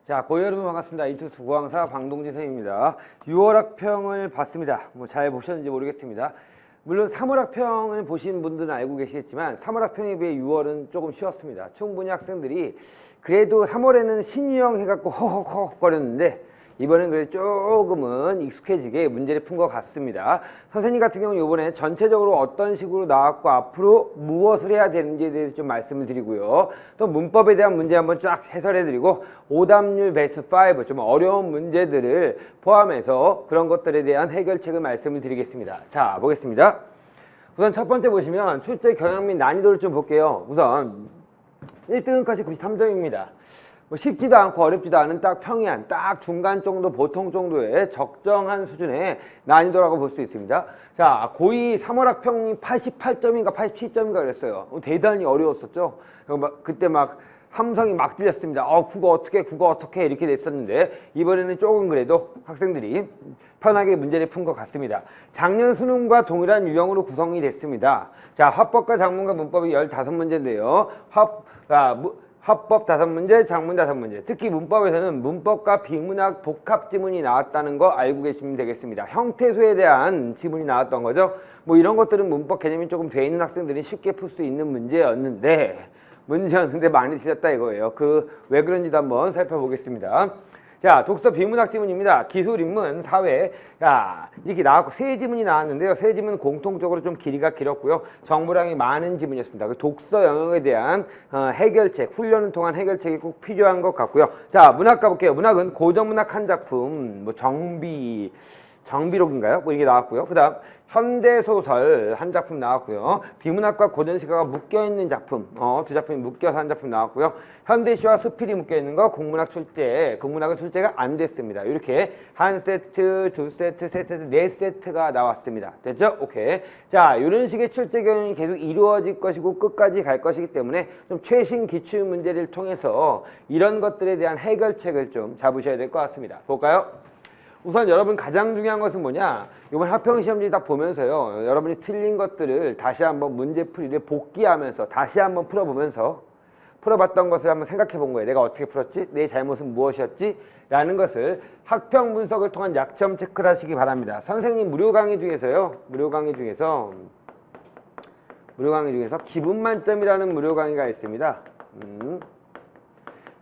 자, 고객 여러분 반갑습니다. 이투스 고강사 방동진 선생님입니다. 6월학평을 봤습니다. 잘 보셨는지 모르겠습니다. 물론 3월학평을 보신 분들은 알고 계시겠지만 3월학평에 비해 6월은 조금 쉬웠습니다. 충분히 학생들이 그래도 3월에는 신유형 해갖고 허헉허헉 거렸는데 이번엔 그래도 조금은 익숙해지게 문제를 푼 것 같습니다. 선생님 같은 경우는 이번에 전체적으로 어떤 식으로 나왔고 앞으로 무엇을 해야 되는지에 대해서 좀 말씀을 드리고요. 또 문법에 대한 문제 한번 쫙 해설해 드리고 오답률 베스트 5 좀 어려운 문제들을 포함해서 그런 것들에 대한 해결책을 말씀을 드리겠습니다. 자, 보겠습니다. 우선 첫 번째 보시면 출제 경향 및 난이도를 좀 볼게요. 우선 1등급까지 93점입니다. 쉽지도 않고 어렵지도 않은 딱 평이한, 딱 중간 정도, 보통 정도의 적정한 수준의 난이도라고 볼 수 있습니다. 자, 고2 3월학평이 88점인가 87점인가 그랬어요. 대단히 어려웠었죠. 그때 막 함성이 막 들렸습니다. 국어 어떻게 이렇게 됐었는데 이번에는 조금 그래도 학생들이 편하게 문제를 푼 것 같습니다. 작년 수능과 동일한 유형으로 구성이 됐습니다. 자, 화법과 작문과 문법이 15문제인데요. 화법 5문제, 작문 5문제. 특히 문법에서는 문법과 비문학 복합 지문이 나왔다는 거 알고 계시면 되겠습니다. 형태소에 대한 지문이 나왔던 거죠. 이런 것들은 문법 개념이 조금 돼 있는 학생들이 쉽게 풀 수 있는 문제였는데 많이 틀렸다 이거예요. 왜 그런지도 한번 살펴보겠습니다. 자, 독서 비문학 지문입니다. 기술, 인문, 사회. 자, 이렇게 나왔고 세 지문이 나왔는데요. 세 지문은 공통적으로 좀 길이가 길었고요. 정보량이 많은 지문이었습니다. 독서 영역에 대한 해결책, 훈련을 통한 해결책이 꼭 필요한 것 같고요. 자, 문학 가볼게요. 문학은 고전문학 한 작품, 정비록인가요? 이게 나왔고요. 그 다음 현대소설 한 작품 나왔고요. 비문학과 고전시가가 묶여있는 작품, 두 작품이 묶여서 한 작품 나왔고요. 현대시와 수필이 묶여있는 거 국문학은 출제가 안 됐습니다. 이렇게 한 세트, 두 세트, 세 세트, 네 세트가 나왔습니다. 됐죠? 오케이. 자, 이런 식의 출제 경영이 계속 이루어질 것이고 끝까지 갈 것이기 때문에 좀 최신 기출 문제를 통해서 이런 것들에 대한 해결책을 좀 잡으셔야 될 것 같습니다. 볼까요? 우선 여러분 가장 중요한 것은 뭐냐? 이번 학평시험지 딱 보면서요. 여러분이 틀린 것들을 다시 한번 문제풀이를 복기하면서 다시 한번 풀어봤던 것을 한번 생각해 본 거예요. 내가 어떻게 풀었지? 내 잘못은 무엇이었지? 라는 것을 학평 분석을 통한 약점 체크를 하시기 바랍니다. 선생님 무료 강의 중에서 기분 만점이라는 무료 강의가 있습니다.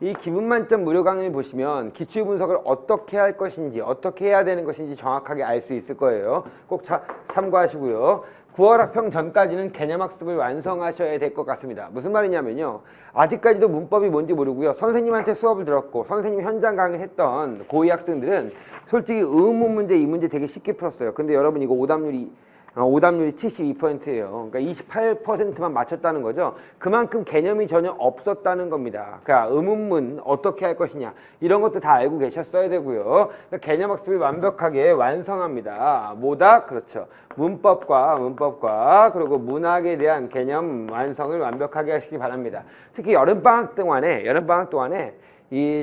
이 기분 만점 무료 강의를 보시면 기출 분석을 어떻게 할 것인지, 어떻게 해야 되는 것인지 정확하게 알 수 있을 거예요. 꼭 참고하시고요. 9월 학평 전까지는 개념학습을 완성하셔야 될 것 같습니다. 무슨 말이냐면요. 아직까지도 문법이 뭔지 모르고요. 선생님한테 수업을 들었고 선생님이 현장 강의를 했던 고2 학생들은 솔직히 의문 문제, 이 문제 되게 쉽게 풀었어요. 근데 여러분 이거 오답률이 72%예요. 그러니까 28%만 맞췄다는 거죠. 그만큼 개념이 전혀 없었다는 겁니다. 그러니까 의문문 어떻게 할 것이냐 이런 것도 다 알고 계셨어야 되고요. 그러니까 개념학습을 완벽하게 완성합니다. 뭐다? 그렇죠. 문법과 그리고 문학에 대한 개념 완성을 완벽하게 하시기 바랍니다. 특히 여름방학 동안에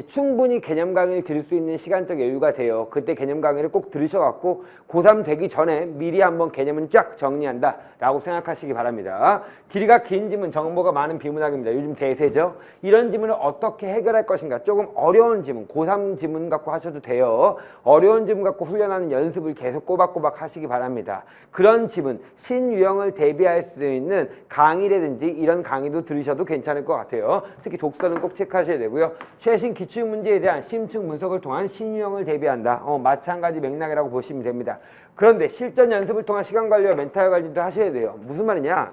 충분히 개념 강의를 들을 수 있는 시간적 여유가 돼요. 그때 개념 강의를 꼭 들으셔갖고 고3 되기 전에 미리 한번 개념은 쫙 정리한다 라고 생각하시기 바랍니다. 길이가 긴 지문, 정보가 많은 비문학입니다. 요즘 대세죠. 이런 지문을 어떻게 해결할 것인가, 조금 어려운 지문, 고3 지문 갖고 하셔도 돼요. 어려운 지문 갖고 훈련하는 연습을 계속 꼬박꼬박 하시기 바랍니다. 그런 지문, 신유형을 대비할 수 있는 강의라든지 이런 강의도 들으셔도 괜찮을 것 같아요. 특히 독서는 꼭 체크하셔야 되고요. 최신 기출문제에 대한 심층 분석을 통한 신유형을 대비한다. 마찬가지 맥락이라고 보시면 됩니다. 그런데 실전 연습을 통한 시간 관리와 멘탈 관리도 하셔야 돼요. 무슨 말이냐?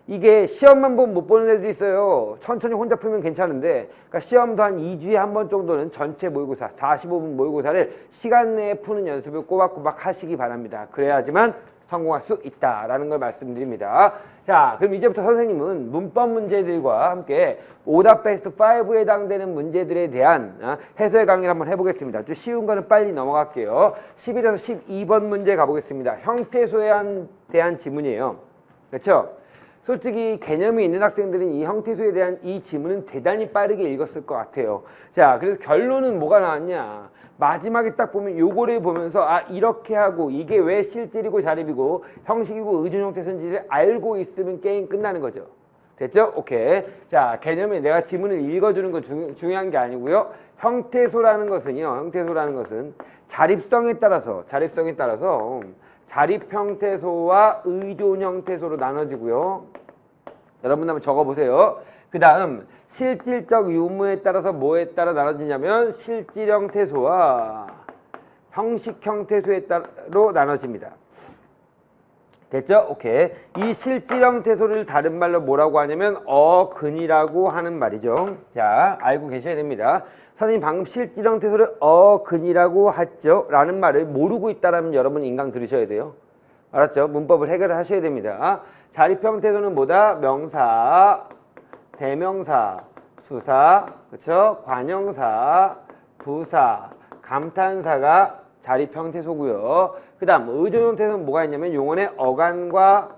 이게 시험만 보면 못 보는 애들이 있어요. 천천히 혼자 풀면 괜찮은데, 그러니까 시험도 한 2주에 한 번 정도는 전체 모의고사, 45분 모의고사를 시간 내에 푸는 연습을 꼬박꼬박 하시기 바랍니다. 그래야지만 성공할 수 있다라는 걸 말씀드립니다. 자, 그럼 이제부터 선생님은 문법 문제들과 함께 오답 베스트 5에 해당되는 문제들에 대한 해설 강의를 한번 해보겠습니다. 좀 쉬운 거는 빨리 넘어갈게요. 11에서 12번 문제 가보겠습니다. 형태소에 대한 지문이에요. 그렇죠? 솔직히 개념이 있는 학생들은 이 형태소에 대한 이 지문은 대단히 빠르게 읽었을 것 같아요. 자, 그래서 결론은 뭐가 나왔냐? 마지막에 딱 보면 요거를 보면서 이렇게 하고 이게 왜 실질이고 자립이고 형식이고 의존 형태 선지를 알고 있으면 게임 끝나는 거죠. 됐죠? 오케이. 자, 개념이 내가 지문을 읽어주는 건 중요한 게 아니고요. 형태소라는 것은 자립성에 따라서 자립 형태소와 의존 형태소로 나눠지고요. 여러분 한번 적어보세요. 그 다음 실질적 유무에 따라서 뭐에 따라 나눠지냐면 실질 형태소와 형식 형태소에 따로 나눠집니다. 됐죠? 오케이. 이 실질 형태소를 다른 말로 뭐라고 하냐면 어근이라고 하는 말이죠. 자, 알고 계셔야 됩니다. 선생님 방금 실질 형태소를 어근이라고 했죠? 라는 말을 모르고 있다라면 여러분 인강 들으셔야 돼요. 알았죠? 문법을 해결을 하셔야 됩니다. 자립 형태소는 뭐다? 명사, 대명사, 수사, 그렇죠? 관형사, 부사, 감탄사가 자립 형태소고요. 그 다음 의존 형태소는 뭐가 있냐면 용언의 어간과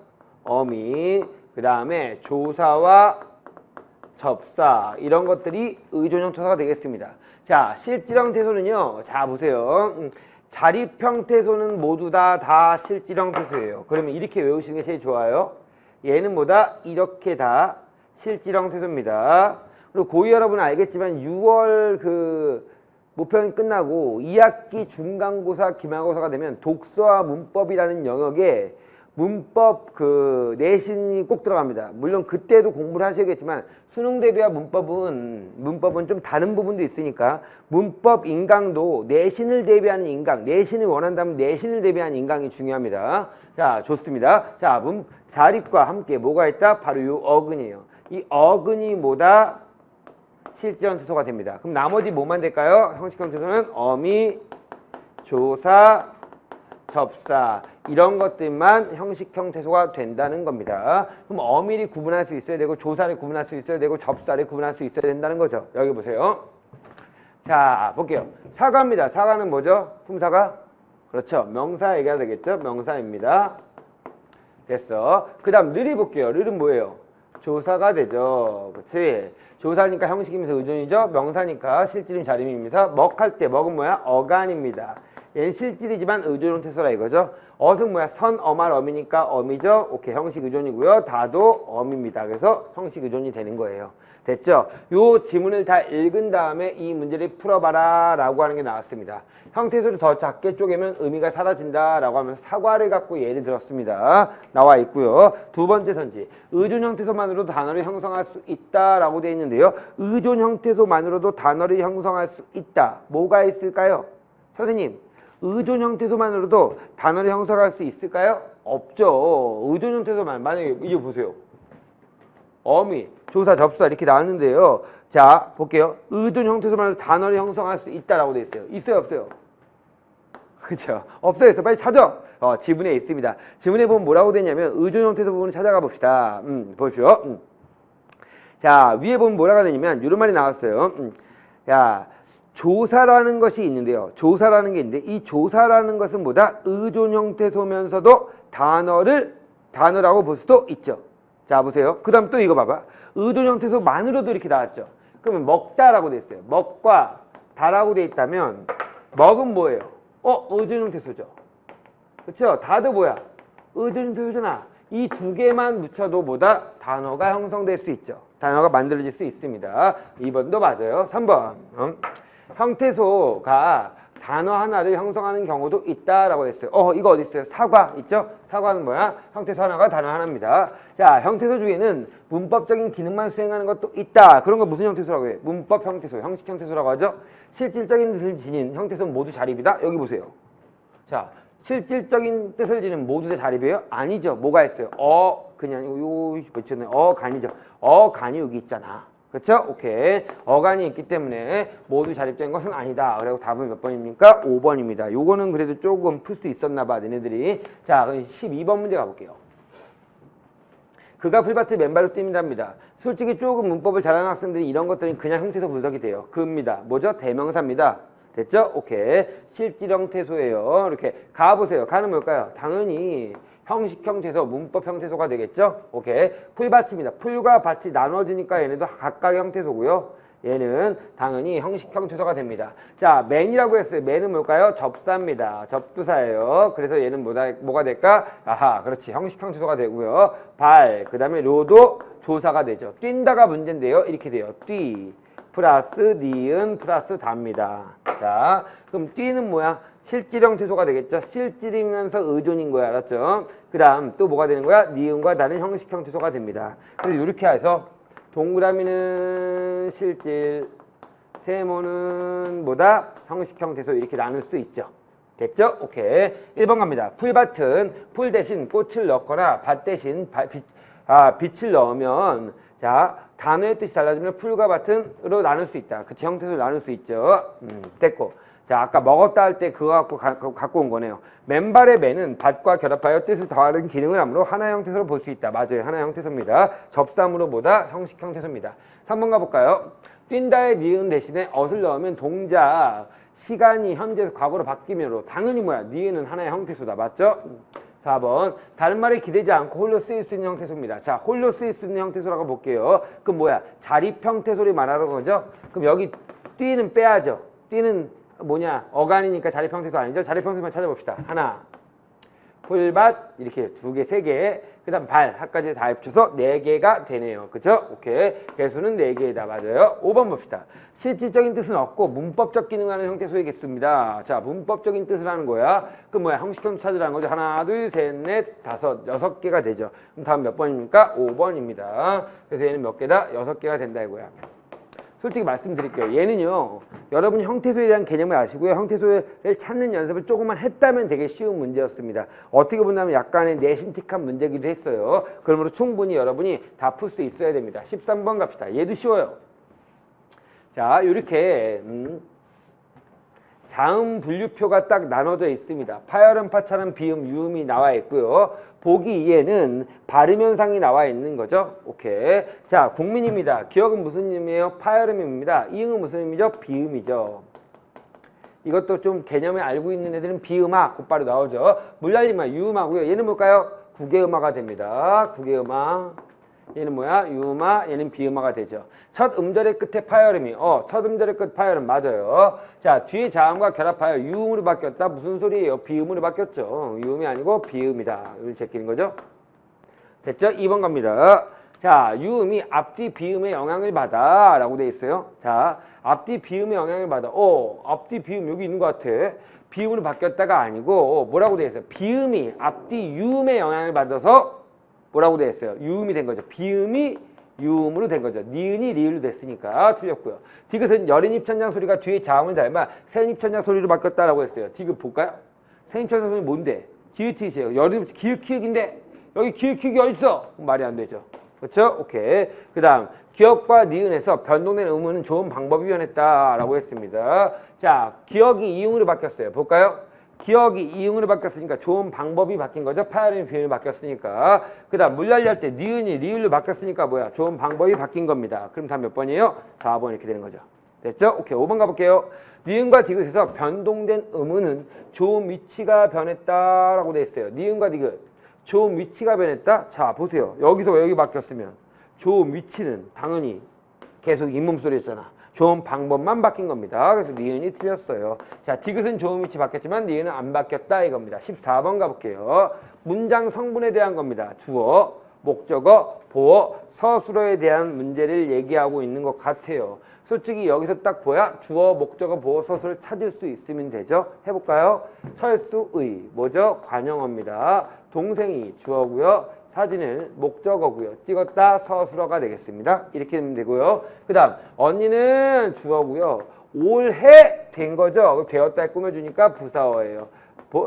어미, 그 다음에 조사와 접사 이런 것들이 의존 형태소가 되겠습니다. 자, 실질 형태소는요. 자, 보세요. 자립 형태소는 모두 다 실질 형태소예요. 그러면 이렇게 외우시는 게 제일 좋아요. 얘는 뭐다? 이렇게 다 실질 형태소입니다. 그리고 고2 여러분은 알겠지만 6월 모평이 끝나고 2학기 중간고사, 기말고사가 되면 독서와 문법이라는 영역에 문법 내신이 꼭 들어갑니다. 물론 그때도 공부를 하셔야겠지만 수능 대비와 문법은 좀 다른 부분도 있으니까 문법 인강도 내신을 대비하는 인강, 내신을 원한다면 내신을 대비하는 인강이 중요합니다. 자, 좋습니다. 자, 자립과 함께 뭐가 있다? 바로 이 어근이에요. 이 어근이 뭐다? 실질 형태소가 됩니다. 그럼 나머지 뭐만 될까요? 형식 형태소는 어미, 조사, 접사 이런 것들만 형식 형태소가 된다는 겁니다. 그럼 어미를 구분할 수 있어야 되고 조사를 구분할 수 있어야 되고 접사를 구분할 수 있어야 된다는 거죠. 여기 보세요. 자, 볼게요. 사과입니다. 사과는 뭐죠? 품사가? 그렇죠. 명사 얘기가 되겠죠? 명사입니다. 됐어. 그 다음 르리 볼게요. 르는 뭐예요? 조사가 되죠. 그치? 조사니까 형식이면서 의존이죠. 명사니까 실질임 자립입니다. 먹할 때 먹은 뭐야? 어간입니다. 얘는 실질이지만 의존 형태소라 이거죠. 어은 뭐야? 선, 어말, 어미니까 어미죠. 오케이. 형식 의존이고요. 다도 어미입니다. 그래서 형식 의존이 되는 거예요. 됐죠? 요 지문을 다 읽은 다음에 이 문제를 풀어봐라 라고 하는 게 나왔습니다. 형태소를 더 작게 쪼개면 의미가 사라진다 라고 하면서 사과를 갖고 예를 들었습니다. 나와 있고요. 두 번째 선지. 의존 형태소만으로도 단어를 형성할 수 있다 라고 되어 있는데요. 의존 형태소만으로도 단어를 형성할 수 있다. 뭐가 있을까요? 선생님, 의존 형태소만으로도 단어를 형성할 수 있을까요? 없죠. 의존 형태소만. 만약에 이제 보세요. 어미, 조사, 접사 이렇게 나왔는데요. 자, 볼게요. 의존 형태소만으로 단어를 형성할 수 있다라고 돼 있어요. 있어요, 없어요? 그렇죠. 없어요. 빨리 찾아. 지문에 있습니다. 지문에 보면 뭐라고 되냐면 의존 형태소 부분을 찾아가 봅시다. 보십시오. 자, 위에 보면 뭐라고 되냐면 이런 말이 나왔어요. 자, 조사라는 것이 있는데요. 조사라는 게 있는데 이 조사라는 것은 뭐다? 의존 형태소면서도 단어라고 볼 수도 있죠. 자, 보세요. 그 다음 또 이거 봐봐. 의존 형태소만으로도 이렇게 나왔죠. 그러면 먹다라고 돼 있어요. 먹과 다라고 돼 있다면 먹은 뭐예요? 의존 형태소죠. 그렇죠? 다도 뭐야? 의존 형태소잖아. 이 두 개만 묻혀도 뭐다? 단어가 형성될 수 있죠. 단어가 만들어질 수 있습니다. 2번도 맞아요. 3번. 형태소가 단어 하나를 형성하는 경우도 있다라고 했어요. 이거 어디 있어요? 사과 있죠? 사과는 뭐야? 형태소 하나가 단어 하나입니다. 자, 형태소 중에는 문법적인 기능만 수행하는 것도 있다. 그런 거 무슨 형태소라고 해요? 문법 형태소, 형식 형태소라고 하죠. 실질적인 뜻을 지닌 형태소는 모두 자립이다. 여기 보세요. 자, 실질적인 뜻을 지닌 모두 다 자립이에요? 아니죠. 뭐가 있어요? 어간이죠. 어간이 여기 있잖아. 그렇죠? 오케이. 어간이 있기 때문에 모두 자립적인 것은 아니다. 그리고 답은 몇 번입니까? 5번입니다. 요거는 그래도 조금 풀 수 있었나 봐, 너네들이. 자, 그럼 12번 문제 가볼게요. 그가 풀밭을 맨발로 뛴답니다. 솔직히 조금 문법을 잘하는 학생들이 이런 것들은 그냥 형태소 분석이 돼요. 그입니다. 뭐죠? 대명사입니다. 됐죠? 오케이. 실질 형태소예요. 이렇게 가보세요. 가는 뭘까요? 당연히 형식 형태소, 문법 형태소가 되겠죠? 오케이. 풀밭입니다. 풀과 밭이 나눠지니까 얘네도 각각의 형태소고요. 얘는 당연히 형식형 퇴소가 됩니다. 자, 맨이라고 했어요. 맨은 뭘까요? 접사입니다. 접두사예요. 그래서 얘는 뭐가 될까? 아하, 그렇지. 형식형 퇴소가 되고요. 발, 그 다음에 로도 조사가 되죠. 뛴다가 문제인데요. 이렇게 돼요. 뛰 플러스 니은 플러스 다입니다. 자, 그럼 뛰는 뭐야? 실질형 퇴소가 되겠죠. 실질이면서 의존인 거야. 알았죠? 그 다음 또 뭐가 되는 거야? 니은과 나는 형식형 퇴소가 됩니다. 그래서 이렇게 해서 동그라미는 실질, 세모는 뭐다? 형식형 퇴소 이렇게 나눌 수 있죠. 됐죠? 오케이. 1번 갑니다. 풀밭은 풀 대신 꽃을 넣거나 밭 대신 빛을 넣으면 자 단어의 뜻이 달라지면 풀과 밭은으로 나눌 수 있다. 그치? 형태소를 나눌 수 있죠. 됐고. 자 아까 먹었다 할 때 그거 갖고 온 거네요. 맨발의 맨은 밭과 결합하여 뜻을 더하는 기능을 하므로 하나의 형태소로 볼 수 있다. 맞아요. 하나의 형태소입니다. 접삼으로 보다 형식 형태소입니다. 3번 가볼까요? 뛴다의 니은 대신에 엇을 넣으면 동작 시간이 현재에서 과거로 바뀌므로 당연히 뭐야? 니은은 하나의 형태소다. 맞죠? 4번 다른 말에 기대지 않고 홀로 쓰일 수 있는 형태소입니다. 자 홀로 쓰일 수 있는 형태소라고 볼게요. 그럼 뭐야? 자립 형태소를 말하는 거죠. 그럼 여기 뛰는 빼야죠. 뛰는 뭐냐? 어간이니까 자립 형태소 아니죠? 자립 형태소만 찾아봅시다. 하나 풀밭 이렇게 2개, 3개 그 다음 발 한까지 다 합쳐서 4개가 되네요. 그죠? 오케이. 개수는 4개이다. 맞아요. 5번 봅시다. 실질적인 뜻은 없고 문법적 기능을 하는 형태소이겠습니다. 자, 문법적인 뜻을 하는 거야. 그럼 뭐야? 형식형 찾으라는 거죠. 하나, 둘, 셋, 넷, 다섯, 6개가 되죠. 그럼 다음 몇 번입니까? 5번입니다. 그래서 얘는 몇 개다? 6개가 된다 이거야. 솔직히 말씀드릴게요. 얘는요. 여러분이 형태소에 대한 개념을 아시고요. 형태소를 찾는 연습을 조금만 했다면 되게 쉬운 문제였습니다. 어떻게 본다면 약간의 내신틱한 문제기도 했어요. 그러므로 충분히 여러분이 다 풀 수 있어야 됩니다. 13번 갑시다. 얘도 쉬워요. 자, 이렇게 자음 분류표가 딱 나눠져 있습니다. 파열음, 파찰음, 비음, 유음이 나와 있고요. 보기 2에는 발음 현상이 나와 있는 거죠. 오케이. 자, 국민입니다. 기억은 무슨 의미예요? 파열음입니다. 이응은 무슨 의미죠? 비음이죠. 이것도 좀 개념을 알고 있는 애들은 비음화 곧바로 나오죠. 물날림화 유음하고요. 얘는 뭘까요? 국외음화가 됩니다. 국외음화. 얘는 뭐야? 유음화, 얘는 비음화가 되죠. 첫 음절의 끝에 파열음이, 첫 음절의 끝 파열음 맞아요. 자, 뒤에 자음과 결합하여 유음으로 바뀌었다. 무슨 소리예요? 비음으로 바뀌었죠. 유음이 아니고 비음이다. 이걸 제끼는 거죠. 됐죠? 2번 갑니다. 자, 유음이 앞뒤 비음의 영향을 받아 라고 돼 있어요. 자, 앞뒤 비음의 영향을 받아. 앞뒤 비음 여기 있는 것 같아. 비음으로 바뀌었다가 아니고 뭐라고 돼 있어요? 비음이 앞뒤 유음의 영향을 받아서 뭐라고 되어 있어요? 유음이 된 거죠. 비음이 유음으로 된 거죠. 니은이 리을로 됐으니까 틀렸고요. 디귿은 여린 입천장 소리가 뒤에 자음을 닮아 새인 입천장 소리로 바뀌었다라고 했어요. 디귿 볼까요? 새인 입천장 소리 뭔데? 기읍이에요. 여린 기읍기읍인데 여기 기읍기읍이 어딨어? 말이 안 되죠. 그렇죠? 오케이. 그 다음 기억과 니은에서 변동된 음은 좋은 방법이 변했다라고 했습니다. 자, 기억이 이응으로 바뀌었어요. 볼까요? 기억이 이응으로 바뀌었으니까 좋은 방법이 바뀐 거죠. 파열음이 비음으로 바뀌었으니까. 그 다음 물날리 할 때 니은이 리을로 바뀌었으니까 뭐야? 좋은 방법이 바뀐 겁니다. 그럼 다음 몇 번이에요? 4번 이렇게 되는 거죠. 됐죠? 오케이. 5번 가볼게요. 니은과 디귿에서 변동된 음은 좋은 위치가 변했다라고 돼 있어요. 니은과 디귿. 좋은 위치가 변했다? 자, 보세요. 여기서 여기 바뀌었으면 좋은 위치는 당연히 계속 잇몸소리였잖아. 좋은 방법만 바뀐 겁니다. 그래서 니은이 틀렸어요. 자, 디귿은 좋은 위치 바뀌었지만 니은은 안 바뀌었다 이겁니다. 14번 가볼게요. 문장 성분에 대한 겁니다. 주어, 목적어, 보어, 서술어에 대한 문제를 얘기하고 있는 것 같아요. 솔직히 여기서 딱 보야 주어, 목적어, 보어, 서술을 찾을 수 있으면 되죠. 해볼까요? 철수의, 뭐죠? 관용어입니다. 동생이 주어고요. 사진을 목적어고요. 찍었다 서술어가 되겠습니다. 이렇게 되면 되고요. 그 다음 언니는 주어고요. 올해 된 거죠. 되었다에 꾸며주니까 부사어예요.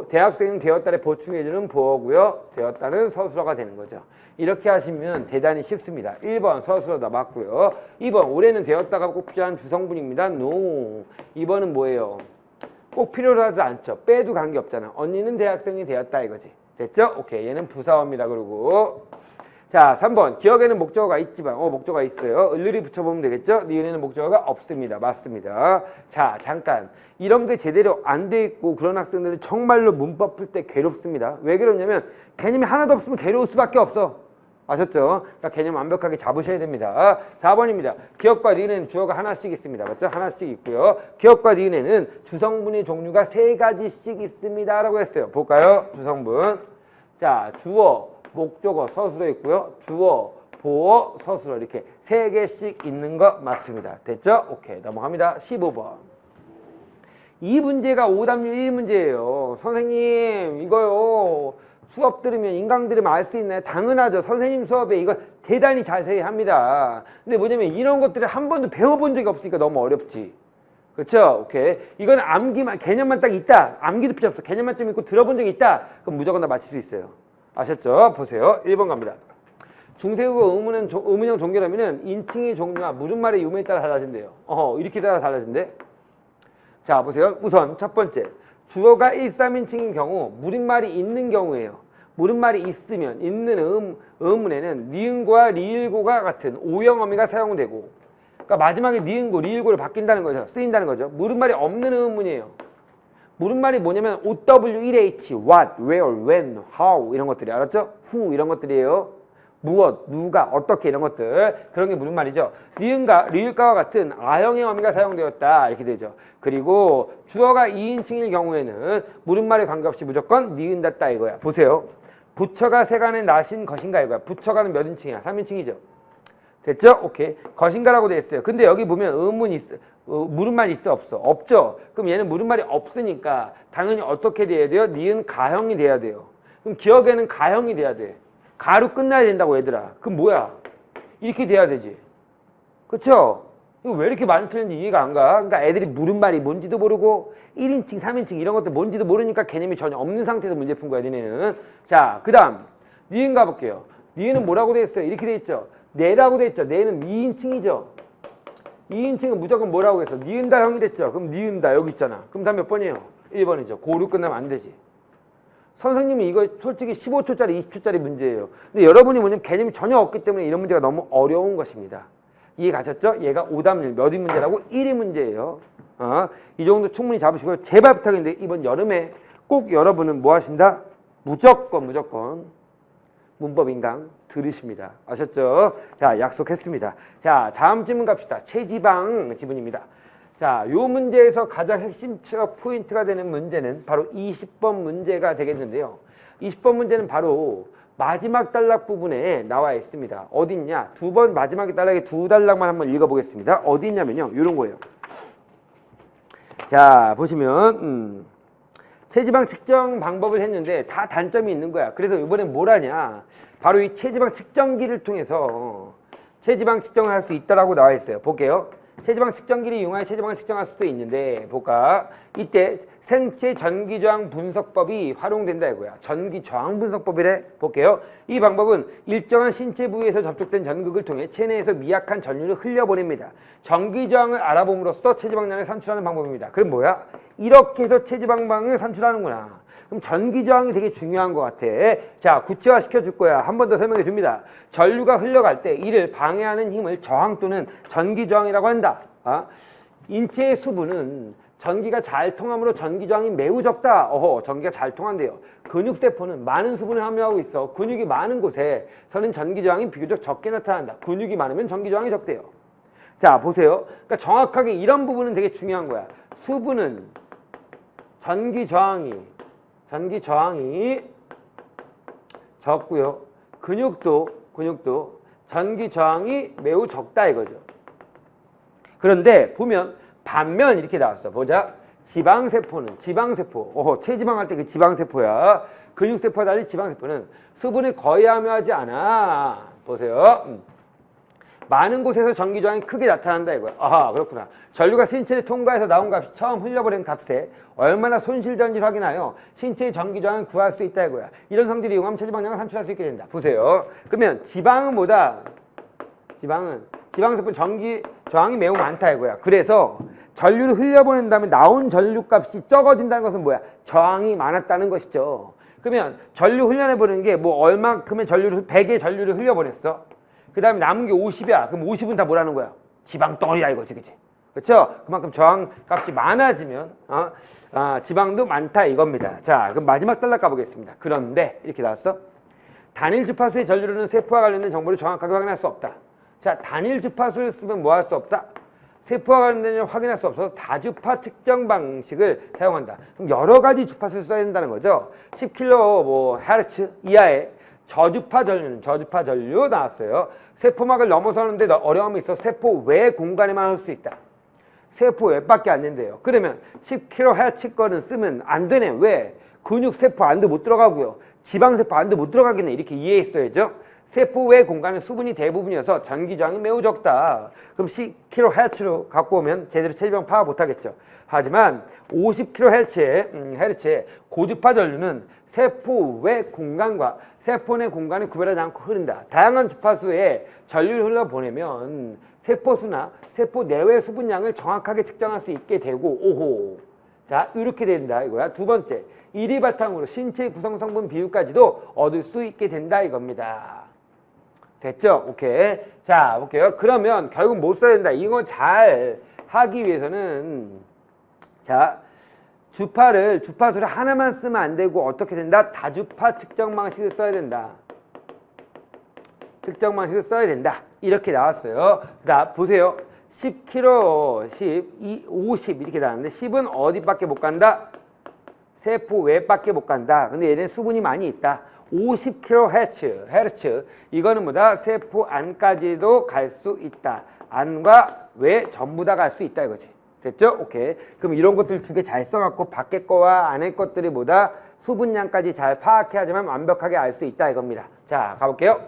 대학생은 되었다에 보충해주는 보어고요. 되었다는 서술어가 되는 거죠. 이렇게 하시면 대단히 쉽습니다. 1번 서술어다 맞고요. 2번 올해는 되었다가 꼭 필요한 주성분입니다. No. 2번은 뭐예요? 꼭 필요하지 않죠. 빼도 관계없잖아. 언니는 대학생이 되었다 이거지. 됐죠? 오케이. 얘는 부사어입니다. 그리고 자, 3번. 기억에는 목적어가 있지만 목적어가 있어요. 을을이 붙여보면 되겠죠? 니은에는 목적어가 없습니다. 맞습니다. 자, 잠깐. 이런 게 제대로 안 돼 있고 그런 학생들은 정말로 문법 풀 때 괴롭습니다. 왜 괴롭냐면 개념이 하나도 없으면 괴로울 수밖에 없어. 아셨죠? 그러니까 개념 완벽하게 잡으셔야 됩니다. 4번입니다. 기억과 니은에는 주어가 하나씩 있습니다. 맞죠? 하나씩 있고요. 기억과 니은에는 주성분의 종류가 3가지씩 있습니다. 라고 했어요. 볼까요? 주성분. 자, 주어, 목적어, 서술어 있고요. 주어, 보어, 서술어 이렇게 3개씩 있는 거 맞습니다. 됐죠? 오케이. 넘어갑니다. 15번. 이 문제가 오답률 1문제예요. 선생님, 이거요. 수업 들으면, 인강 들으면 알 수 있나요? 당연하죠. 선생님 수업에 이거 대단히 자세히 합니다. 근데 뭐냐면 이런 것들을 한 번도 배워본 적이 없으니까 너무 어렵지. 그렇죠? 오케이. 이건 암기만, 개념만 딱 있다. 암기도 필요 없어. 개념만 좀 있고 들어본 적이 있다. 그럼 무조건 다 맞힐 수 있어요. 아셨죠? 보세요. 1번 갑니다. 중세국어 의문형 종결하면은 인칭의 종류와 물음말의 유무에 따라 달라진대요. 이렇게 따라 달라진대. 자, 보세요. 우선 첫 번째. 주어가 1, 3인칭인 경우 물음말이 있는 경우예요. 물음말이 있으면 있는 의문에는 니은고와 리을고가 같은 오형어미가 사용되고, 그러니까 마지막에 니은고, 리을고를 바뀐다는 거죠. 쓰인다는 거죠. 물음말이 없는 의문이에요. 물음말이 뭐냐면 OW1H, what, where, when, how 이런 것들이 알았죠? who 이런 것들이에요. 무엇, 누가, 어떻게 이런 것들. 그런 게 물음말이죠. 니은과 리을가와 같은 아형의 어미가 사용되었다 이렇게 되죠. 그리고 주어가 2인칭일 경우에는 물음말에 관계없이 무조건 니은 닫다 이거야. 보세요. 부처가 세간에 나신 것인가 이거야. 부처가는 몇 인칭이야? 3인칭이죠. 됐죠? 오케이. 것인가라고 되어 있어요. 근데 여기 보면 의문이 있어. 물음말이 있어 없어? 없죠. 그럼 얘는 물음말이 없으니까 당연히 어떻게 돼야 돼요? 니은 가형이 돼야 돼요. 그럼 기억에는 가형이 돼야 돼. 가로 끝나야 된다고 얘들아. 그럼 뭐야? 이렇게 돼야 되지. 그쵸? 이거 왜 이렇게 많이 틀리는지 이해가 안 가? 그러니까 애들이 물음말이 뭔지도 모르고 1인칭, 3인칭 이런 것들 뭔지도 모르니까 개념이 전혀 없는 상태에서 문제 푼 거야, 니네는. 자, 그 다음 니은 가볼게요. 니은은 뭐라고 돼 있어요? 이렇게 돼 있죠. 네라고 돼 있죠. 네는 2인칭이죠. 2인칭은 무조건 뭐라고 했어? 니은다 형이 됐죠. 그럼 니은다 여기 있잖아. 그럼 다음 몇 번이에요? 1번이죠. 고로 끝나면 안 되지. 선생님이 이거 솔직히 15초짜리 20초짜리 문제예요. 근데 여러분이 뭐냐면 개념이 전혀 없기 때문에 이런 문제가 너무 어려운 것입니다. 이해 가셨죠? 얘가 오답률 몇위 문제라고? 1위 문제예요. 이 정도 충분히 잡으시고요. 제발 부탁인데 이번 여름에 꼭 여러분은 뭐 하신다? 무조건 문법 인강 들으십니다. 아셨죠? 자, 약속했습니다. 자, 다음 질문 갑시다. 체지방 지문입니다. 자, 요 문제에서 가장 핵심적 포인트가 되는 문제는 바로 20번 문제가 되겠는데요. 20번 문제는 바로 마지막 단락 부분에 나와 있습니다. 어디 있냐? 두 번 마지막 단락에 두 단락만 한번 읽어보겠습니다. 어디 있냐면요. 요런 거예요. 자, 보시면 체지방 측정 방법을 했는데 다 단점이 있는 거야. 그래서 이번엔 뭘 하냐? 바로 이 체지방 측정기를 통해서 체지방 측정을 할 수 있다라고 나와 있어요. 볼게요. 체지방 측정기를 이용하여 체지방을 측정할 수도 있는데 볼까? 이때 생체 전기저항 분석법이 활용된다 이거야. 전기저항 분석법이래. 볼게요. 이 방법은 일정한 신체 부위에서 접촉된 전극을 통해 체내에서 미약한 전류를 흘려보냅니다. 전기저항을 알아봄으로써 체지방량을 산출하는 방법입니다. 그럼 뭐야? 이렇게 해서 체지방량을 산출하는구나. 그럼 전기저항이 되게 중요한 것 같아. 자, 구체화 시켜줄 거야. 한 번 더 설명해 줍니다. 전류가 흘러갈 때 이를 방해하는 힘을 저항 또는 전기저항이라고 한다. 인체의 수분은 전기가 잘 통하므로 전기저항이 매우 적다. 전기가 잘 통한대요. 근육세포는 많은 수분을 함유하고 있어. 근육이 많은 곳에서는 전기저항이 비교적 적게 나타난다. 근육이 많으면 전기저항이 적대요. 자, 보세요. 그러니까 정확하게 이런 부분은 되게 중요한 거야. 수분은 전기저항이 적고요. 근육도 전기저항이 매우 적다 이거죠. 그런데 보면 반면 이렇게 나왔어. 보자. 지방세포는 체지방 할 때 그 지방세포야. 근육세포와 달리 지방세포는 수분을 거의 함유하지 않아. 보세요. 많은 곳에서 전기저항이 크게 나타난다 이거야. 아하, 그렇구나. 전류가 신체를 통과해서 나온 값이 처음 흘려보낸 값에 얼마나 손실되는지 확인하여 신체의 전기저항을 구할 수 있다 이거야. 이런 성질을 이용하면 체지방량을 산출할 수 있게 된다. 보세요. 그러면 지방은 뭐다? 지방세포는 전기저항이 매우 많다 이거야. 그래서 전류를 흘려보낸 다음에 나온 전류값이 적어진다는 것은 뭐야? 저항이 많았다는 것이죠. 그러면 전류 흘려내보내는 게 뭐 얼마큼의 전류를 100의 전류를 흘려보냈어. 그 다음에 남은 게 50이야. 그럼 50은 다 뭐라는 거야? 지방 덩어리야 이거지, 그치? 그렇죠? 그만큼 저항 값이 많아지면 지방도 많다 이겁니다. 자, 그럼 마지막 단락 가보겠습니다. 그런데 이렇게 나왔어. 단일 주파수의 전류로는 세포와 관련된 정보를 정확하게 확인할 수 없다. 자, 단일 주파수를 쓰면 뭐 할 수 없다? 세포와 관련된 점을 확인할 수 없어서 다주파 측정 방식을 사용한다. 그럼 여러 가지 주파수를 써야 된다는 거죠. 10kHz 이하의 저주파 전류 나왔어요. 세포막을 넘어서는데 어려움이 있어 세포 외 공간에만 할 수 있다. 세포 외밖에 안 된대요. 그러면 10kHz 거는 쓰면 안 되네. 왜? 근육 세포 안도 못 들어가고요. 지방세포 안도 못 들어가겠네. 이렇게 이해했어야죠. 세포 외 공간은 수분이 대부분이어서 전기 저항이 매우 적다. 그럼 10kHz로 갖고 오면 제대로 체지방 파악 못하겠죠. 하지만 50kHz의 고주파 전류는 세포 외 공간과 세포 내 공간을 구별하지 않고 흐른다. 다양한 주파수에 전류를 흘러보내면 세포수나 세포 내외 수분량을 정확하게 측정할 수 있게 되고, 오호. 자, 이렇게 된다 이거야. 두 번째, 이리 바탕으로 신체 구성 성분 비율까지도 얻을 수 있게 된다 이겁니다. 됐죠? 오케이. 자, 볼게요. 그러면 결국 못 써야 된다. 이거 잘 하기 위해서는, 자, 주파수를 하나만 쓰면 안 되고 어떻게 된다? 다주파 측정 방식을 써야 된다. 측정 방식을 써야 된다. 이렇게 나왔어요. 자, 보세요. 10kg, 10, 50 이렇게 나왔는데 10은 어디밖에 못 간다? 세포 외밖에 못 간다. 근데 얘는 수분이 많이 있다. 50kHz 이거는 뭐다? 세포 안까지도 갈 수 있다. 안과 외 전부 다 갈 수 있다 이거지. 됐죠? 오케이. 그럼 이런 것들 두 개 잘 써갖고 밖에 거와 안에 것들이 뭐다? 수분량까지 잘 파악해야지만 완벽하게 알 수 있다 이겁니다. 자, 가볼게요.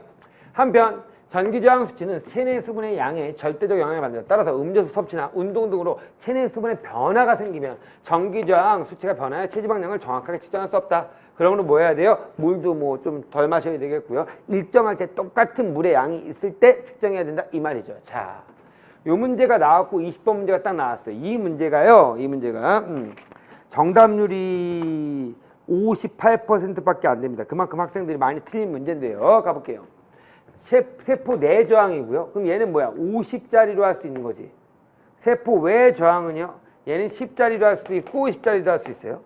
한편 전기저항 수치는 체내 수분의 양에 절대적 영향을 받는다. 따라서 음료수 섭취나 운동 등으로 체내 수분의 변화가 생기면 전기저항 수치가 변하여 체지방량을 정확하게 측정할 수 없다. 그러므로 뭐 해야 돼요? 물도 뭐 좀 덜 마셔야 되겠고요. 일정할 때 똑같은 물의 양이 있을 때 측정해야 된다 이 말이죠. 자, 요 문제가 나왔고 20번 문제가 딱 나왔어요. 이 문제가 정답률이 58%밖에 안 됩니다. 그만큼 학생들이 많이 틀린 문제인데요. 가볼게요. 세포 내 저항이고요. 그럼 얘는 뭐야? 50짜리로 할 수 있는 거지. 세포 외 저항은요? 얘는 10짜리로 할 수도 있고 50짜리로 할 수 있어요.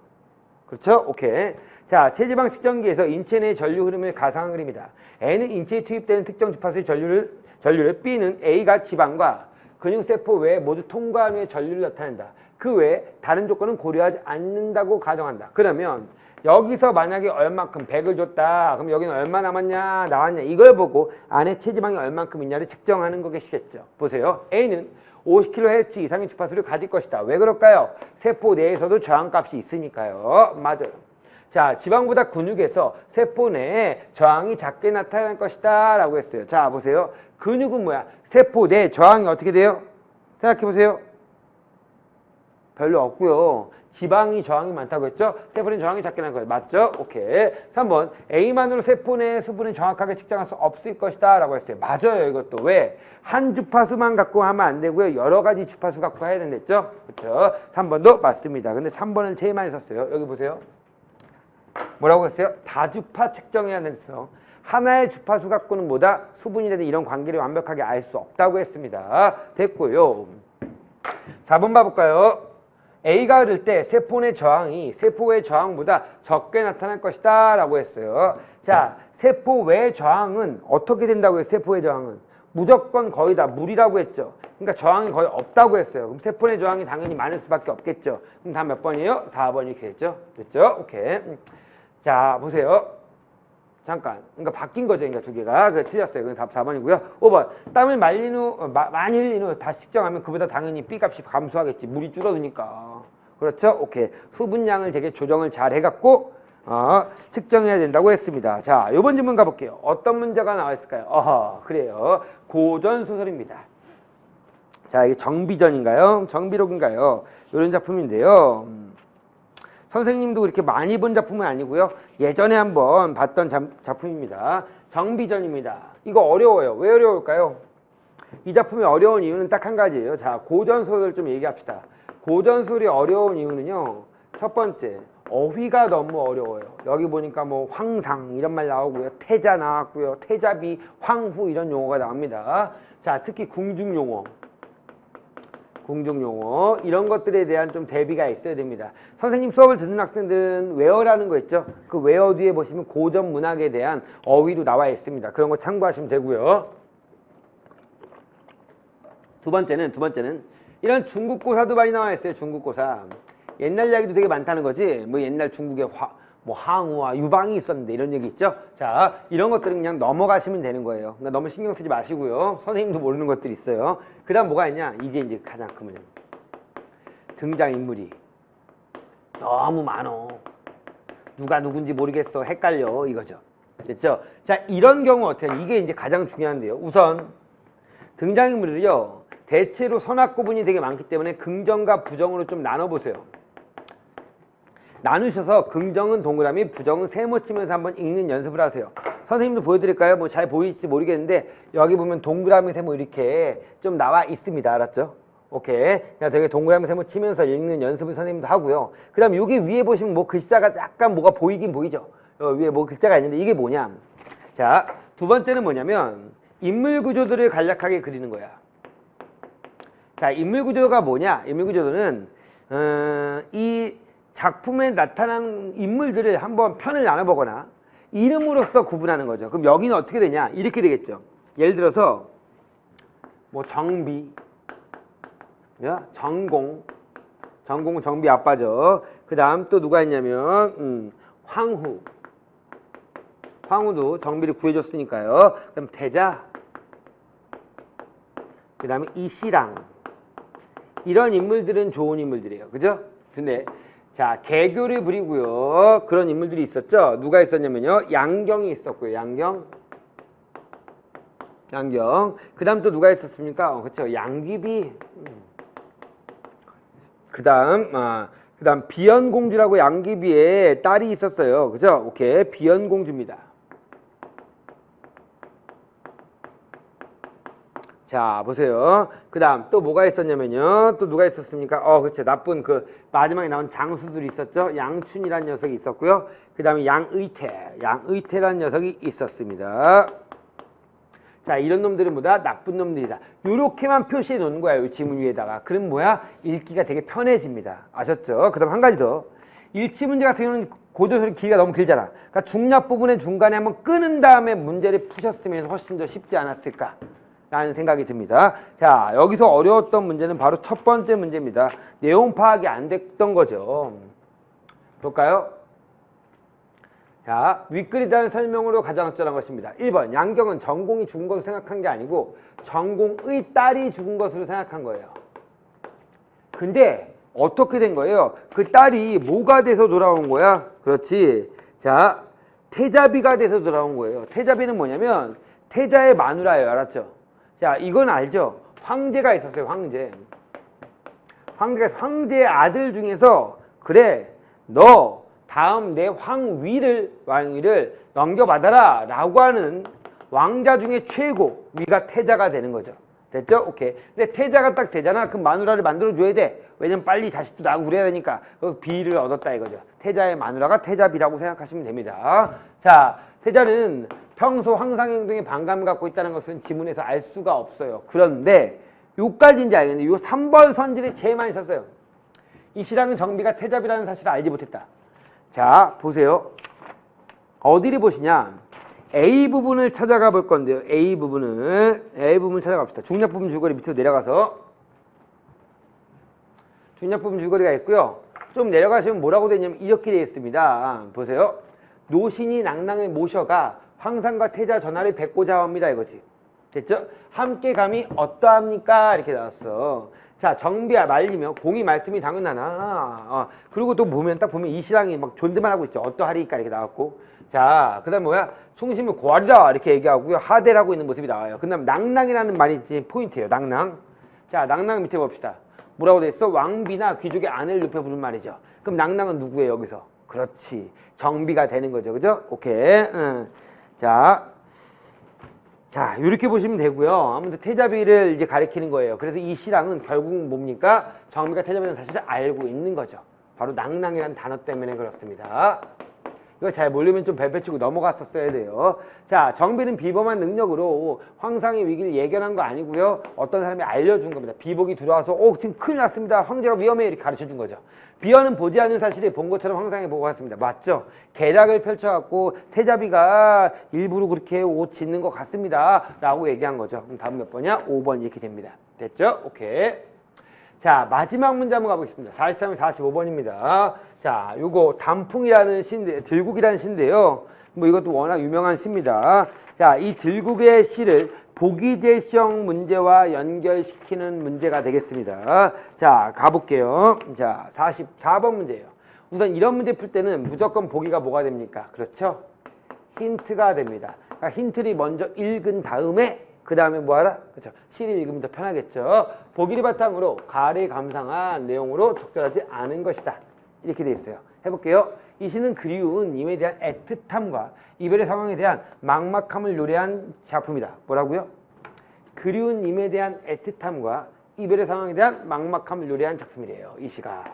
그렇죠? 오케이. 자, 체지방 측정기에서 인체 내 전류 흐름을 가상한 그림이다. N은 인체에 투입되는 특정 주파수의 전류를 B는 A가 지방과 근육세포 외에 모두 통과한 후에 전류를 나타낸다. 그 외에 다른 조건은 고려하지 않는다고 가정한다. 그러면 여기서 만약에 얼만큼 100을 줬다. 그럼 여기는 얼마 남았냐 나왔냐 이걸 보고 안에 체지방이 얼만큼 있냐를 측정하는 거겠죠. 보세요. A는 50kHz 이상의 주파수를 가질 것이다. 왜 그럴까요? 세포 내에서도 저항값이 있으니까요. 맞아요. 자, 지방보다 근육에서 세포 내에 저항이 작게 나타날 것이다 라고 했어요. 자, 보세요. 근육은 뭐야? 세포 내 저항이 어떻게 돼요? 생각해보세요. 별로 없고요. 지방이 저항이 많다고 했죠? 세포는 저항이 작게 날 거예요. 맞죠? 오케이. 3번 A만으로 세포 내 수분을 정확하게 측정할 수 없을 것이다 라고 했어요. 맞아요. 이것도. 왜? 한 주파수만 갖고 하면 안 되고요. 여러 가지 주파수 갖고 해야 된댔죠? 그렇죠? 3번도 맞습니다. 근데 3번은 제일 많이 썼어요. 여기 보세요. 뭐라고 했어요? 다주파 측정해야 된댔어. 하나의 주파수 갖고는 뭐다? 수분이라든 이런 관계를 완벽하게 알 수 없다고 했습니다. 됐고요. 4번 봐볼까요? A가 흐를 때 세포 내 저항이 세포 외 저항보다 적게 나타날 것이다 라고 했어요. 자, 세포 외 저항은 어떻게 된다고 했어요? 세포 외 저항은 무조건 거의 다 물이라고 했죠. 그러니까 저항이 거의 없다고 했어요. 그럼 세포 내 저항이 당연히 많을 수밖에 없겠죠. 그럼 다음 몇 번이에요? 4번 이렇게 됐죠? 됐죠? 오케이. 자, 보세요. 잠깐. 그러니까 바뀐 거죠. 그러니까 두 개가. 그래, 틀렸어요. 그럼 답 4번이고요. 5번. 땀을 말린 후, 많이 흘린 후 다시 측정하면 그보다 당연히 B값이 감소하겠지. 물이 줄어드니까. 그렇죠? 오케이. 수분량을 되게 조정을 잘 해갖고, 측정해야 된다고 했습니다. 자, 요번 질문 가볼게요. 어떤 문제가 나와있을까요? 그래요. 고전소설입니다. 자, 이게 정비전인가요? 정비록인가요? 이런 작품인데요. 선생님도 그렇게 많이 본 작품은 아니고요. 예전에 한번 봤던 작품입니다. 정비전입니다. 이거 어려워요. 왜 어려울까요? 이 작품이 어려운 이유는 딱 한 가지예요. 자, 고전소설 좀 얘기합시다. 고전소설이 어려운 이유는요. 첫 번째, 어휘가 너무 어려워요. 여기 보니까 뭐 황상 이런 말 나오고요. 태자 나왔고요. 태자비, 황후 이런 용어가 나옵니다. 자, 특히 궁중용어. 공중용어 이런 것들에 대한 좀 대비가 있어야 됩니다. 선생님 수업을 듣는 학생들은 웨어라는 거 있죠. 그 웨어 뒤에 보시면 고전 문학에 대한 어휘도 나와 있습니다. 그런 거 참고하시면 되고요. 두 번째는 이런 중국고사도 많이 나와 있어요. 중국고사. 옛날 이야기도 되게 많다는 거지. 뭐 옛날 중국에 항우와 유방이 있었는데 이런 얘기 있죠. 자, 이런 것들은 그냥 넘어가시면 되는 거예요. 그러니까 너무 신경 쓰지 마시고요. 선생님도 모르는 것들이 있어요. 그 다음 뭐가 있냐? 이게 이제 가장 큰 문제. 등장인물이 너무 많어. 누가 누군지 모르겠어. 헷갈려. 이거죠. 됐죠? 자, 이런 경우 어떻게 해요? 이게 이제 가장 중요한데요. 우선 등장인물을요. 대체로 선악구분이 되게 많기 때문에 긍정과 부정으로 좀 나눠보세요. 나누셔서 긍정은 동그라미, 부정은 세모 치면서 한번 읽는 연습을 하세요. 선생님도 보여드릴까요? 뭐 잘 보이실지 모르겠는데 여기 보면 동그라미, 세모 이렇게 좀 나와 있습니다. 알았죠? 오케이. 그냥 되게 동그라미, 세모 치면서 읽는 연습을 선생님도 하고요. 그 다음 여기 위에 보시면 뭐 글자가 약간 뭐가 보이긴 보이죠? 위에 뭐 글자가 있는데 이게 뭐냐? 자, 두 번째는 뭐냐면 인물 구조들을 간략하게 그리는 거야. 자, 인물 구조가 뭐냐? 인물 구조는 이 작품에 나타난 인물들을 한번 편을 나눠보거나 이름으로써 구분하는 거죠. 그럼 여기는 어떻게 되냐? 이렇게 되겠죠. 예를 들어서 뭐 정비, 전공은 정비 아빠죠. 그 다음 또 누가 있냐면 황후도 정비를 구해줬으니까요. 그럼 태자, 그 다음에 이시랑 이런 인물들은 좋은 인물들이에요. 그죠? 근데 자, 개교를 부리고요. 그런 인물들이 있었죠. 누가 있었냐면요. 양경이 있었고요. 양경. 그 다음 또 누가 있었습니까? 그렇죠. 양귀비. 그 다음 비연공주라고 양귀비의 딸이 있었어요. 그죠? 오케이. 비연공주입니다. 자, 보세요. 그 다음 또 뭐가 있었냐면요. 또 누가 있었습니까? 그렇죠. 나쁜 그 마지막에 나온 장수들이 있었죠. 양춘이라는 녀석이 있었고요. 그 다음에 양의태라는 녀석이 있었습니다. 자, 이런 놈들은 뭐다? 나쁜 놈들이다. 요렇게만 표시해 놓는 거예요. 이 지문 위에다가. 그럼 뭐야? 읽기가 되게 편해집니다. 아셨죠? 그 다음 한 가지 더. 일치 문제 같은 경우는 고조설이 길이가 너무 길잖아. 그러니까 중략 부분의 중간에 한번 끊은 다음에 문제를 푸셨으면 훨씬 더 쉽지 않았을까 라는 생각이 듭니다. 자, 여기서 어려웠던 문제는 바로 첫 번째 문제입니다. 내용 파악이 안 됐던 거죠. 볼까요? 자, 윗글에 대한 설명으로 가장 적절한 것입니다. 1번, 양경은 전공이 죽은 것으로 생각한 게 아니고 전공의 딸이 죽은 것으로 생각한 거예요. 근데 어떻게 된 거예요? 그 딸이 뭐가 돼서 돌아온 거야? 그렇지. 자, 태자비가 돼서 돌아온 거예요. 태자비는 뭐냐면 태자의 마누라예요. 알았죠? 자, 이건 알죠? 황제가 있었어요. 황제의 아들 중에서 그래, 너 다음 내 왕위를 넘겨받아라 라고 하는 왕자 중에 최고 위가 태자가 되는 거죠. 됐죠? 오케이. 근데 태자가 딱 되잖아. 그럼 마누라를 만들어줘야 돼. 왜냐면 빨리 자식도 낳고 그래야 되니까. 그 비를 얻었다 이거죠. 태자의 마누라가 태자비라고 생각하시면 됩니다. 자, 태자는 평소 황상행동에 반감을 갖고 있다는 것은 지문에서 알 수가 없어요. 그런데 요까지인지 알겠는데 요 3번 선지를 제일 많이 썼어요. 이시랑은 정비가 태자비라는 사실을 알지 못했다. 자, 보세요. 어디를 보시냐? A 부분을 찾아가 볼 건데요. A 부분 찾아갑시다. 중략 부분 줄거리 밑으로 내려가서 중략 부분 줄거리가 있고요. 좀 내려가시면 뭐라고 되냐면 이렇게 되어 있습니다. 보세요. 노신이 낭낭을 모셔가 황상과 태자 전하를 뵙고자 합니다. 이거지. 됐죠? 함께 감이 어떠합니까? 이렇게 나왔어. 자, 정비야 말리며 공이 말씀이 당연하나. 그리고 또 보면 딱 보면 이시랑이 막 존댓말 하고 있죠. 어떠하리까 이렇게 나왔고. 자, 그 다음 뭐야? 숭심을 고하리라 이렇게 얘기하고요. 하대라고 있는 모습이 나와요. 그 다음 낭낭이라는 말이 이제 포인트예요. 낭낭. 자, 낭낭 밑에 봅시다. 뭐라고 돼 있어? 왕비나 귀족의 아내를 높여 부른 말이죠. 그럼 낭낭은 누구예요? 여기서? 그렇지. 정비가 되는 거죠. 그죠? 오케이. 자, 이렇게 보시면 되고요. 아무튼 태자비를 이제 가리키는 거예요. 그래서 이 시랑은 결국 뭡니까? 정비가 태자비라는 사실을 알고 있는 거죠. 바로 낭낭이라는 단어 때문에 그렇습니다. 이거 잘 모르면 좀 벨벳 치고 넘어갔었어야 돼요. 자, 정비는 비범한 능력으로 황상의 위기를 예견한 거 아니고요. 어떤 사람이 알려준 겁니다. 비복이 들어와서 지금 큰일 났습니다. 황제가 위험해 이렇게 가르쳐준 거죠. 비어는 보지 않는 사실이 본 것처럼 황상이 보고 갔습니다. 맞죠? 계략을 펼쳐갖고 태자비가 일부러 그렇게 옷 짓는 것 같습니다. 라고 얘기한 거죠. 그럼 다음 몇 번이야? 5번 이렇게 됩니다. 됐죠? 오케이. 자, 마지막 문제 한번 가보겠습니다. 43에 45번입니다. 자, 요거 단풍이라는 시인데, 들국이라는 시인데요. 뭐 이것도 워낙 유명한 시입니다. 자, 이 들국의 시를 보기제시형 문제와 연결시키는 문제가 되겠습니다. 자, 가볼게요. 자, 44번 문제예요. 우선 이런 문제 풀 때는 무조건 보기가 뭐가 됩니까? 그렇죠? 힌트가 됩니다. 그러니까 힌트를 먼저 읽은 다음에 그 다음에 뭐하라? 그렇죠. 시를 읽으면 더 편하겠죠. 보기를 바탕으로 가를 감상한 내용으로 적절하지 않은 것이다. 이렇게 돼 있어요. 해볼게요. 이 시는 그리운 임에 대한 애틋함과 이별의 상황에 대한 막막함을 노래한 작품이다. 뭐라고요? 그리운 임에 대한 애틋함과 이별의 상황에 대한 막막함을 노래한 작품이래요. 이 시가.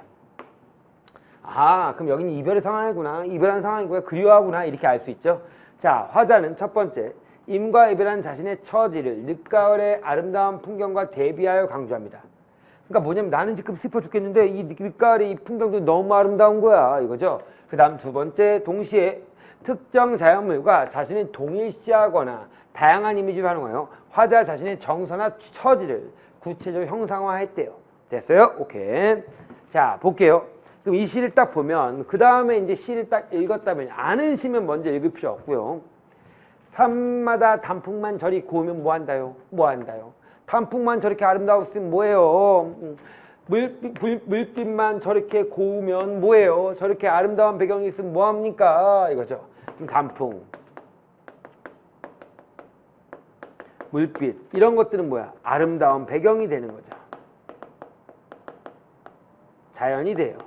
아, 그럼 여기는 이별의 상황이구나. 이별한 상황이구나. 그리워하구나. 이렇게 알 수 있죠. 자, 화자는 첫 번째, 임과 이별한 자신의 처지를 늦가을의 아름다운 풍경과 대비하여 강조합니다. 그러니까 뭐냐면 나는 지금 슬퍼 죽겠는데 이 늦가을의 이 풍경도 너무 아름다운 거야. 이거죠. 그 다음 두 번째, 동시에 특정 자연물과 자신을 동일시하거나 다양한 이미지로 하는 거예요. 화자 자신의 정서나 처지를 구체적으로 형상화했대요. 됐어요? 오케이. 자, 볼게요. 그럼 이 시를 딱 보면 그 다음에 이제 시를 딱 읽었다면 아는 시면 먼저 읽을 필요 없고요. 산마다 단풍만 저리 고우면 뭐한다요? 뭐한다요? 단풍만 저렇게 아름다웠으면 뭐예요? 물빛만 저렇게 고우면 뭐예요? 저렇게 아름다운 배경이 있으면 뭐합니까? 이거죠. 그럼 단풍, 물빛 이런 것들은 뭐야? 아름다운 배경이 되는 거죠. 자연이 돼요.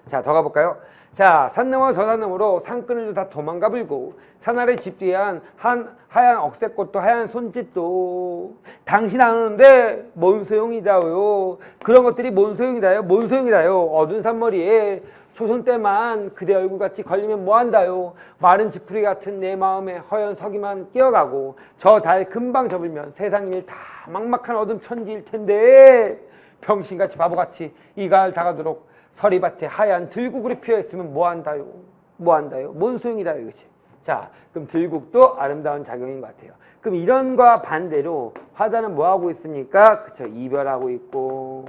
자, 더 가볼까요? 자, 산나무와 저산나무로 산끈을 다 도망가 불고 산 아래 집 뒤에 하얀 억새꽃도 하얀 손짓도 당신 안 오는데 뭔 소용이다요. 그런 것들이 뭔 소용이다요. 뭔 소용이다요. 어두운 산머리에 초선 때만 그대 얼굴같이 걸리면 뭐한다요. 마른 지푸리 같은 내 마음에 허연 서기만 끼어가고 저 달 금방 접으면 세상 일 다 막막한 어둠 천지일 텐데 병신같이 바보같이 이 가을 다가도록 서리밭에 하얀 들국으로 피어있으면 뭐한다요? 뭐한다요? 뭔 소용이다요? 이거지. 자, 그럼 들국도 아름다운 작용인 것 같아요. 그럼 이런과 반대로 화자는 뭐하고 있습니까? 그쵸, 이별하고 있고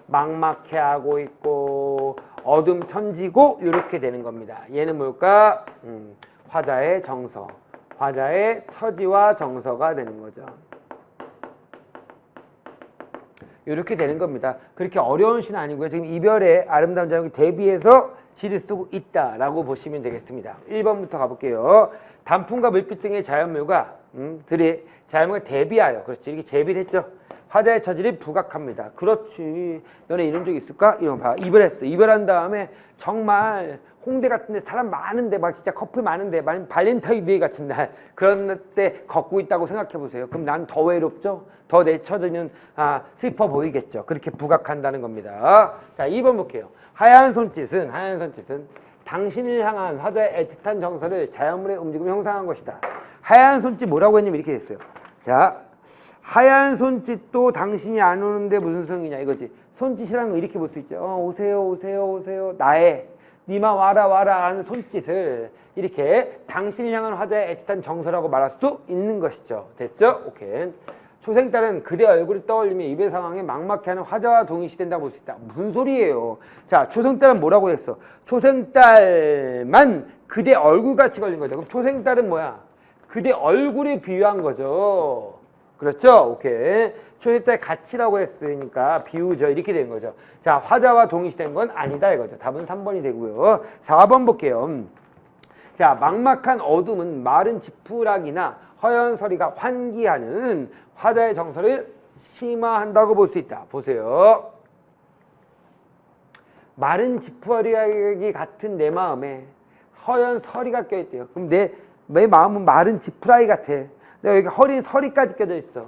막막해하고 있고 어둠 천지고 이렇게 되는 겁니다. 얘는 뭘까? 화자의 정서, 화자의 처지와 정서가 되는 거죠. 이렇게 되는 겁니다. 그렇게 어려운 시는 아니고요. 지금 이별의 아름다운 자연에 대비해서 시를 쓰고 있다라고 보시면 되겠습니다. 1번부터 가볼게요. 단풍과 물빛 등의 자연물과 들이 자연물과 대비하여, 그렇지, 이렇게 제비를 했죠. 화자의 처지를 부각합니다. 그렇지. 너네 이런 적 있을까? 이런 봐. 이별했어. 이별한 다음에 정말 홍대 같은 데 사람 많은데 막 진짜 커플 많은데 발렌타인데이 같은 날 그런 때 걷고 있다고 생각해 보세요. 그럼 난 더 외롭죠? 더 내 처지는 슬퍼 보이겠죠. 그렇게 부각한다는 겁니다. 자, 2번 볼게요. 하얀 손짓은 당신을 향한 화자의 애틋한 정서를 자연물의 움직임으로 형상한 것이다. 하얀 손짓 뭐라고 했냐면 이렇게 됐어요. 자, 하얀 손짓도 당신이 안 오는데 무슨 소용이냐 이거지. 손짓이라는 거 이렇게 볼 수 있죠. 오세요 오세요 오세요 나의 니마 와라 와라 하는 손짓을 이렇게 당신을 향한 화자의 애틋한 정서라고 말할 수도 있는 것이죠. 됐죠? 오케이. 초생딸은 그대 얼굴을 떠올리며 이별 상황에 막막해하는 화자와 동일시된다고 볼 수 있다. 무슨 소리예요? 자, 초생딸은 뭐라고 했어? 초생딸만 그대 얼굴같이 걸린 거죠. 그럼 초생딸은 뭐야? 그대 얼굴에 비유한 거죠. 그렇죠? 오케이. 초생딸 같이라고 했으니까 비유죠. 이렇게 된 거죠. 자, 화자와 동일시된 건 아니다 이거죠. 답은 3번이 되고요. 4번 볼게요. 자, 막막한 어둠은 마른 지푸라기나 허연 서리가 환기하는 화자의 정서를 심화한다고 볼 수 있다. 보세요. 마른 지푸라기 같은 내 마음에 허연 서리가 껴있대요. 그럼 내 마음은 마른 지푸라기 같아. 내가 여기 허리 서리까지 껴져 있어.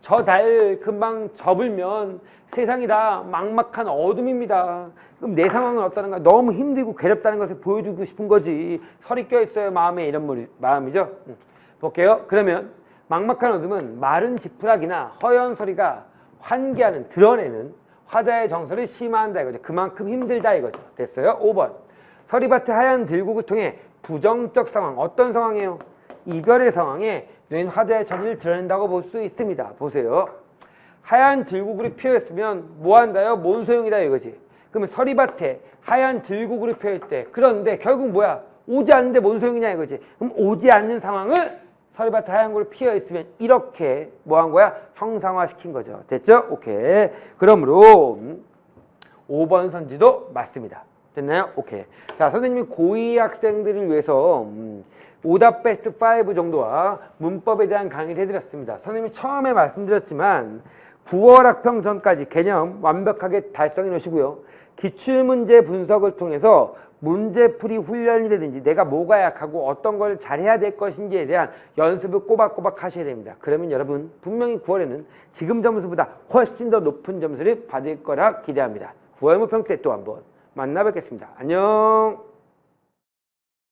저 달 금방 접을면 세상이 다 막막한 어둠입니다. 그럼 내 상황은 어떠는가? 너무 힘들고 괴롭다는 것을 보여주고 싶은 거지. 설이 껴있어요 마음에 이런 마음이죠. 볼게요. 그러면 막막한 어둠은 마른 지푸라기나 허연 서리가 환기하는 드러내는 화자의 정서를 심화한다 이거죠. 그만큼 힘들다 이거죠. 됐어요? 5번 서리밭의 하얀 들국을 통해 부정적 상황 어떤 상황이에요? 이별의 상황에 놓인 화자의 처지를 드러낸다고 볼 수 있습니다. 보세요. 하얀 들국으로 피어있으면 뭐 한다요? 뭔 소용이다 이거지. 그러면 서리밭에 하얀 들국으로 피어있대. 그런데 결국 뭐야? 오지 않는데 뭔 소용이냐 이거지. 그럼 오지 않는 상황을 서리밭에 하얀 글로 피어있으면 이렇게 뭐 한 거야? 형상화시킨 거죠. 됐죠? 오케이. 그러므로 5번 선지도 맞습니다. 됐나요? 오케이. 자, 선생님이 고2 학생들을 위해서 오답 베스트 5 정도와 문법에 대한 강의를 해드렸습니다. 선생님이 처음에 말씀드렸지만 9월 학평 전까지 개념 완벽하게 달성해 놓으시고요. 기출문제 분석을 통해서 문제풀이 훈련이라든지 내가 뭐가 약하고 어떤 걸 잘해야 될 것인지에 대한 연습을 꼬박꼬박 하셔야 됩니다. 그러면 여러분 분명히 9월에는 지금 점수보다 훨씬 더 높은 점수를 받을 거라 기대합니다. 9월 모평 때 또 한번 만나 뵙겠습니다. 안녕.